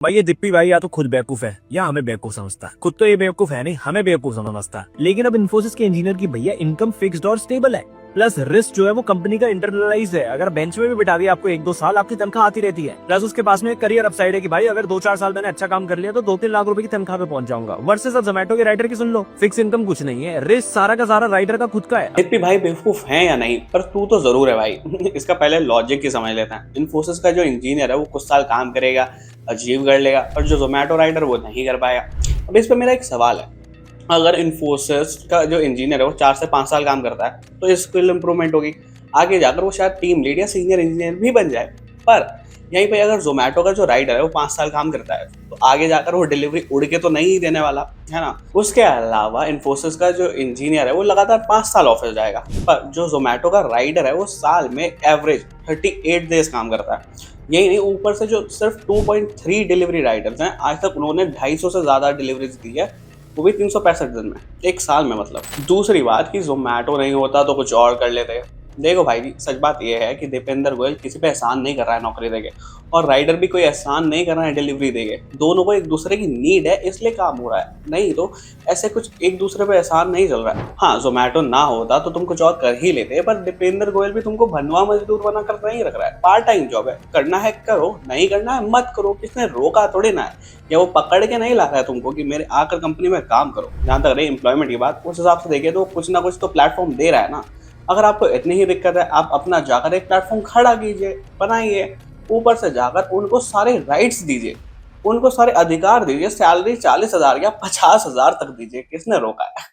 भाई ये दिप्पी भाई या तो खुद बेवकूफ है या हमें बेवकूफ समझता है। खुद तो ये बेवकूफ है नहीं, हमें बेवकूफ समझता है। लेकिन अब इन्फोसिस के इंजीनियर की भैया इनकम फिक्स्ड और स्टेबल है, प्लस रिस्क जो है वो कंपनी का इंटरनलाइज है। अगर बेंच में भी बिठा दिया आपको 1-2 साल आपकी तनख्वाह आती रहती है। प्लस उसके पास में एक करियर अपसाइड है कि भाई अगर 2-4 साल मैंने अच्छा काम कर लिया तो 2-3 लाख रुपए की तनख्वाह पे पहुंच जाऊंगा। वर्सेस अब जोमेटो के राइडर की सुन लो, फिक्स इनकम कुछ नहीं है, रिस्क सारा का सारा राइडर का खुद का है। दिप्पी भाई बेवकूफ है या नहीं, पर तू तो जरूर है भाई। इसका पहले लॉजिक ही समझ लेते हैं। इन्फोसिस का जो इंजीनियर है वो कुछ साल काम करेगा, अचीव कर लेगा, और जो जोमेटो राइडर वो नहीं कर पाएगा। अब इस पर मेरा एक सवाल है, अगर इन्फोसिस का जो इंजीनियर है वो 4 से 5 साल काम करता है तो स्किल इंप्रूवमेंट होगी, आगे जाकर वो शायद टीम लीड या सीनियर इंजीनियर भी बन जाए। पर यहीं पे अगर जोमेटो का जो राइडर है वो 5 साल काम करता है तो आगे जाकर वो डिलीवरी उड़ के तो नहीं देने वाला है ना। उसके अलावा इन्फोसिस का जो इंजीनियर है वो लगातार 5 साल ऑफिस जाएगा, पर जो जोमेटो का राइडर है वो साल में एवरेज 38 डेज काम करता है। यही नहीं, ऊपर से जो सिर्फ 2.3 डिलीवरी राइडर्स हैं, आज तक उन्होंने 250 से ज्यादा डिलीवरीज दी है, वो भी 365 दिन में, एक साल में मतलब। दूसरी बात कि जोमेटो नहीं होता तो कुछ और कर लेते। देखो भाई जी, सच बात यह है कि दीपेंद्र गोयल किसी पे एहसान नहीं कर रहा है नौकरी देके, और राइडर भी कोई एहसान नहीं कर रहा है डिलीवरी देके। दोनों को एक दूसरे की नीड है इसलिए काम हो रहा है, नहीं तो ऐसे कुछ एक दूसरे पे एहसान नहीं चल रहा है। हाँ, जोमेटो ना होता तो तुम कुछ और कर ही लेते, पर दीपेंद्र गोयल भी तुमको भनवा मजदूर बना कर नहीं रख रहा है। पार्ट टाइम जॉब है, करना है करो, नहीं करना है मत करो। किसने रोका थोड़ी ना है, या वो पकड़ के नहीं ला रहा है तुमको कि मेरे आकर कंपनी में काम करो। जहाँ तक रही एम्प्लॉयमेंट की बात, उस हिसाब से देखे तो कुछ ना कुछ तो प्लेटफॉर्म दे रहा है ना। अगर आपको इतनी ही दिक्कत है, आप अपना जाकर एक प्लेटफॉर्म खड़ा कीजिए, बनाइए, ऊपर से जाकर उनको सारे राइट्स दीजिए, उनको सारे अधिकार दीजिए, सैलरी 40,000 या 50,000 तक दीजिए। किसने रोका है?